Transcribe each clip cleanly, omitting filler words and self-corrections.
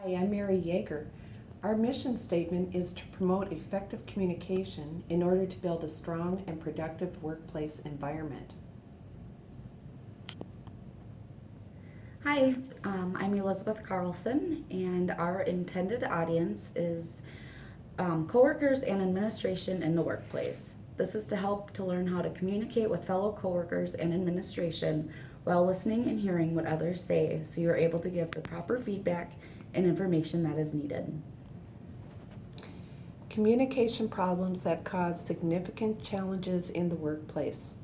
Hi, I'm Mary Yeager. Our mission statement is to promote effective communication in order to build a strong and productive workplace environment. Hi, I'm Elizabeth Carlson, and our intended audience is coworkers and administration in the workplace. This is to help to learn how to communicate with fellow coworkers and administration while listening and hearing what others say so you're able to give the proper feedback and information that is needed. Communication problems that cause significant challenges in the workplace.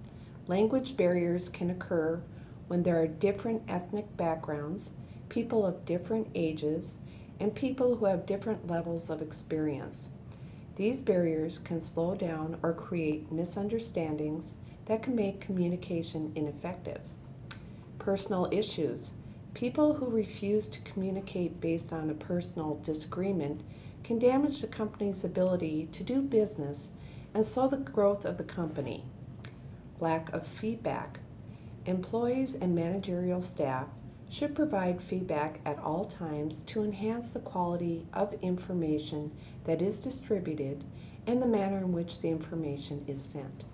Language barriers can occur when there are different ethnic backgrounds, people of different ages, and people who have different levels of experience. These barriers can slow down or create misunderstandings that can make communication ineffective. Personal issues. People who refuse to communicate based on a personal disagreement can damage the company's ability to do business and slow the growth of the company. Lack of feedback. Employees and managerial staff should provide feedback at all times to enhance the quality of information that is distributed and the manner in which the information is sent.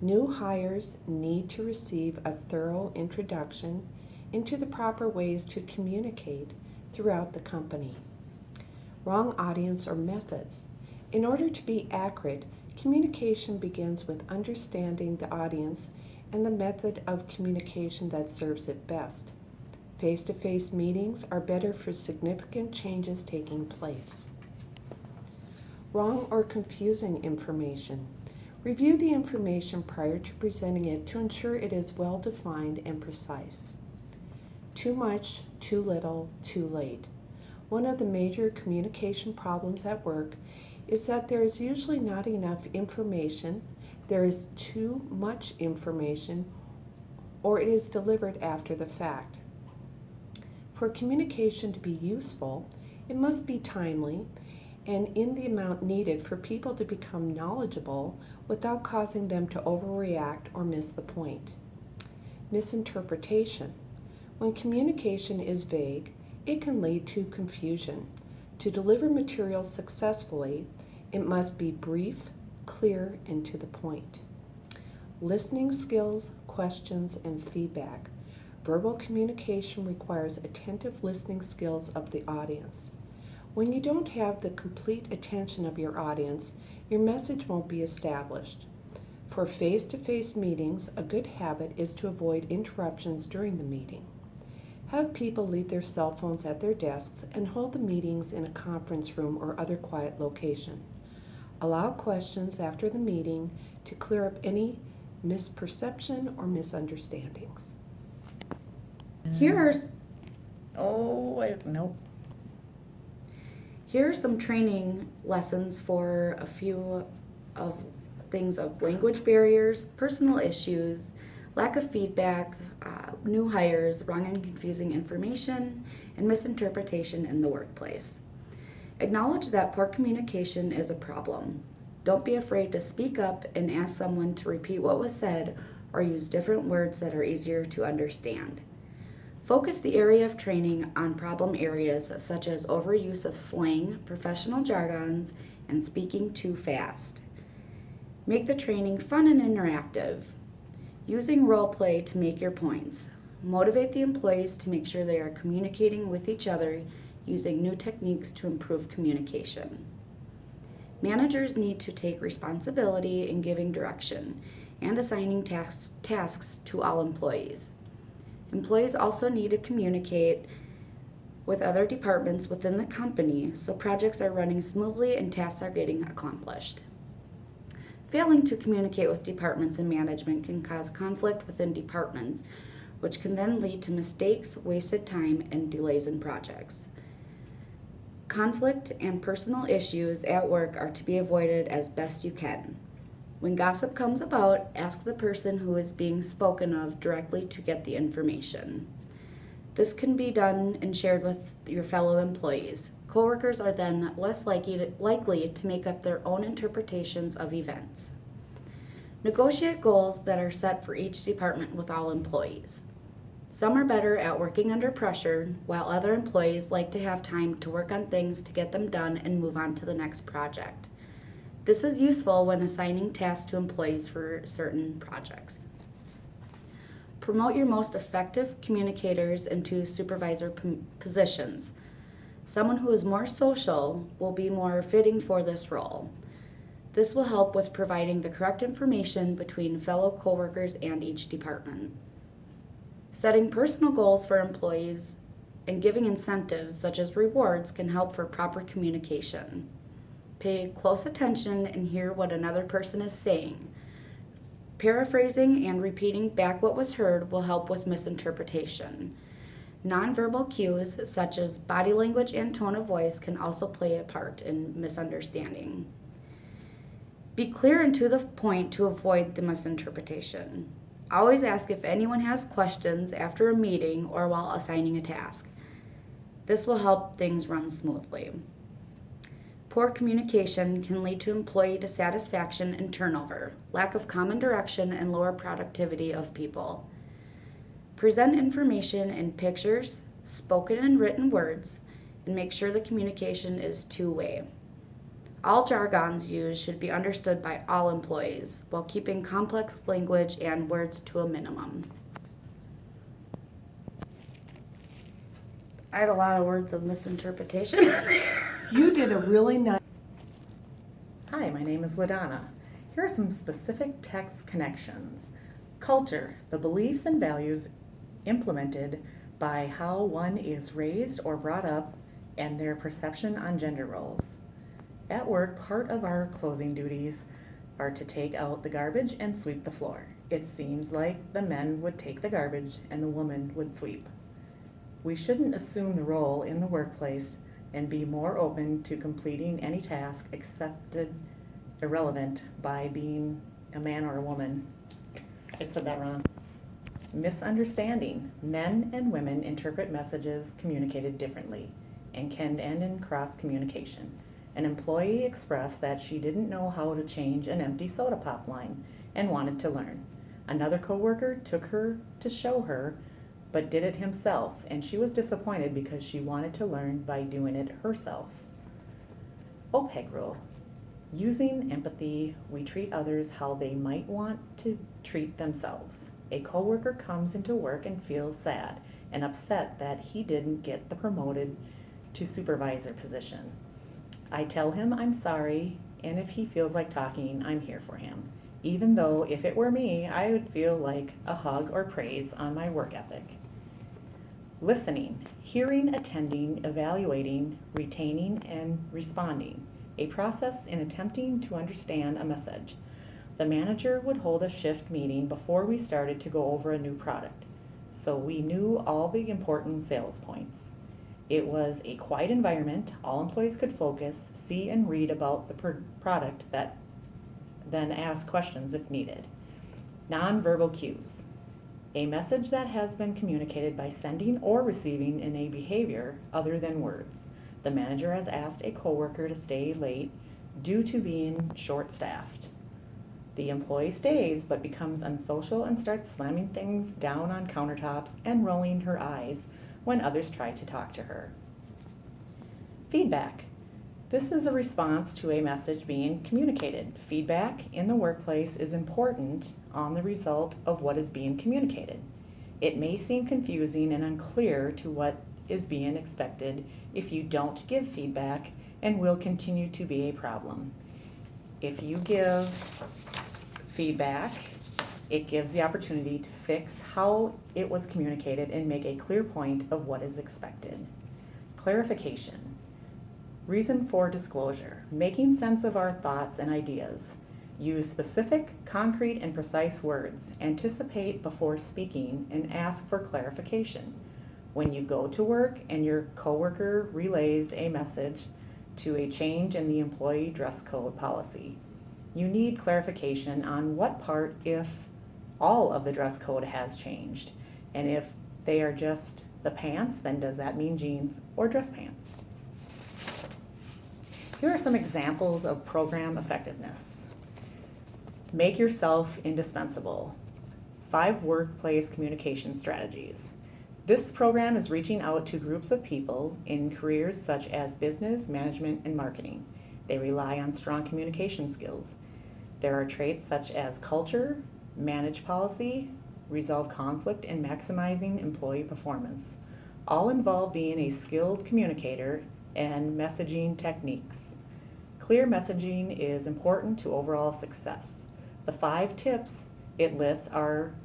New hires need to receive a thorough introduction into the proper ways to communicate throughout the company. Wrong audience or methods. In order to be accurate, communication begins with understanding the audience and the method of communication that serves it best. Face-to-face meetings are better for significant changes taking place. Wrong or confusing information. Review the information prior to presenting it to ensure it is well defined and precise. Too much, too little, too late. One of the major communication problems at work is that there is usually not enough information, there is too much information, or it is delivered after the fact. For communication to be useful, it must be timely and in the amount needed for people to become knowledgeable without causing them to overreact or miss the point. Misinterpretation. When communication is vague, it can lead to confusion. To deliver material successfully, it must be brief, clear, and to the point. Listening skills, questions, and feedback. Verbal communication requires attentive listening skills of the audience. When you don't have the complete attention of your audience, your message won't be established. For face-to-face meetings, a good habit is to avoid interruptions during the meeting. Have people leave their cell phones at their desks and hold the meetings in a conference room or other quiet location. Allow questions after the meeting to clear up any misperception or misunderstandings. Here's Oh, wait, nope. Here are some training lessons for a few of things of language barriers, personal issues, lack of feedback, new hires, wrong and confusing information, and misinterpretation in the workplace. Acknowledge that poor communication is a problem. Don't be afraid to speak up and ask someone to repeat what was said or use different words that are easier to understand. Focus the area of training on problem areas such as overuse of slang, professional jargons, and speaking too fast. Make the training fun and interactive. Using role play to make your points. Motivate the employees to make sure they are communicating with each other using new techniques to improve communication. Managers need to take responsibility in giving direction and assigning tasks to all employees. Employees also need to communicate with other departments within the company so projects are running smoothly and tasks are getting accomplished. Failing to communicate with departments and management can cause conflict within departments, which can then lead to mistakes, wasted time, and delays in projects. Conflict and personal issues at work are to be avoided as best you can. When gossip comes about, ask the person who is being spoken of directly to get the information. This can be done and shared with your fellow employees. Coworkers are then less likely to make up their own interpretations of events. Negotiate goals that are set for each department with all employees. Some are better at working under pressure, while other employees like to have time to work on things to get them done and move on to the next project. This is useful when assigning tasks to employees for certain projects. Promote your most effective communicators into supervisor positions. Someone who is more social will be more fitting for this role. This will help with providing the correct information between fellow coworkers and each department. Setting personal goals for employees and giving incentives such as rewards can help for proper communication. Pay close attention and hear what another person is saying. Paraphrasing and repeating back what was heard will help with misinterpretation. Nonverbal cues such as body language and tone of voice can also play a part in misunderstanding. Be clear and to the point to avoid the misinterpretation. Always ask if anyone has questions after a meeting or while assigning a task. This will help things run smoothly. Poor communication can lead to employee dissatisfaction and turnover, lack of common direction, and lower productivity of people. Present information in pictures, spoken and written words, and make sure the communication is two-way. All jargons used should be understood by all employees, while keeping complex language and words to a minimum. I had a lot of words of misinterpretation in there. You did a really nice. Hi, my name is LaDonna. Here are some specific text connections. Culture, the beliefs and values implemented by how one is raised or brought up and their perception on gender roles. At work, part of our closing duties are to take out the garbage and sweep the floor. It seems like the men would take the garbage and the woman would sweep. We shouldn't assume the role in the workplace and be more open to completing any task accepted irrelevant by being a man or a woman. I said that wrong. Misunderstanding. Men and women interpret messages communicated differently and can end in cross communication. An employee expressed that she didn't know how to change an empty soda pop line and wanted to learn. Another coworker took her to show her but did it himself, and she was disappointed because she wanted to learn by doing it herself. OPEG rule. Using empathy, we treat others how they might want to treat themselves. A coworker comes into work and feels sad and upset that he didn't get the promoted to supervisor position. I tell him I'm sorry, and if he feels like talking, I'm here for him. Even though if it were me, I would feel like a hug or praise on my work ethic. Listening, hearing, attending, evaluating, retaining, and responding. A process in attempting to understand a message. The manager would hold a shift meeting before we started to go over a new product, so we knew all the important sales points. It was a quiet environment. All employees could focus, see and read about the product, that then ask questions if needed. Nonverbal cues. A message that has been communicated by sending or receiving in a behavior other than words. The manager has asked a coworker to stay late due to being short-staffed. The employee stays but becomes unsocial and starts slamming things down on countertops and rolling her eyes when others try to talk to her. Feedback. This is a response to a message being communicated. Feedback in the workplace is important on the result of what is being communicated. It may seem confusing and unclear to what is being expected if you don't give feedback and will continue to be a problem. If you give feedback, it gives the opportunity to fix how it was communicated and make a clear point of what is expected. Clarification. Reason for disclosure. Making sense of our thoughts and ideas. Use specific, concrete, and precise words. Anticipate before speaking and ask for clarification. When you go to work and your coworker relays a message to a change in the employee dress code policy, you need clarification on what part, if all of the dress code has changed. And if they are just the pants, then does that mean jeans or dress pants? Here are some examples of program effectiveness. Make yourself indispensable. 5 workplace communication strategies. This program is reaching out to groups of people in careers such as business, management, and marketing. They rely on strong communication skills. There are traits such as culture, manage policy, resolve conflict, and maximizing employee performance. All involve being a skilled communicator and messaging techniques. Clear messaging is important to overall success. The 5 tips it lists are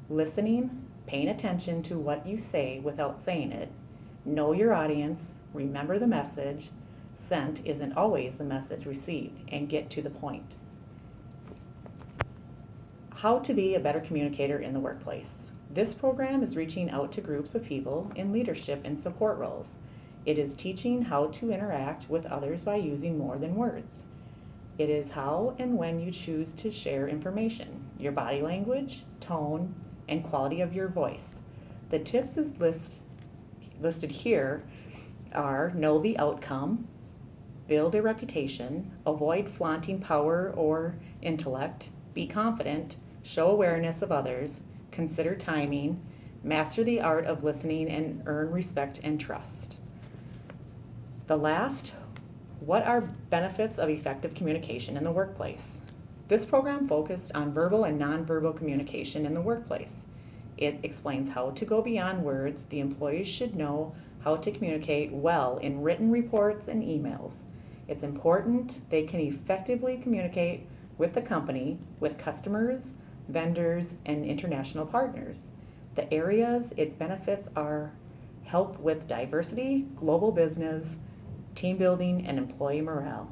listening, paying attention to what you say without saying it, know your audience, remember the message, sent isn't always the message received, and get to the point. How to be a better communicator in the workplace. This program is reaching out to groups of people in leadership and support roles. It is teaching how to interact with others by using more than words. It is how and when you choose to share information, your body language, tone, and quality of your voice. The tips listed here are know the outcome, build a reputation, avoid flaunting power or intellect, be confident, show awareness of others, consider timing, master the art of listening, and earn respect and trust. The last, what are benefits of effective communication in the workplace? This program focused on verbal and nonverbal communication in the workplace. It explains how to go beyond words. The employees should know how to communicate well in written reports and emails. It's important they can effectively communicate with the company, with customers, vendors, and international partners. The areas it benefits are help with diversity, global business, team building, and employee morale.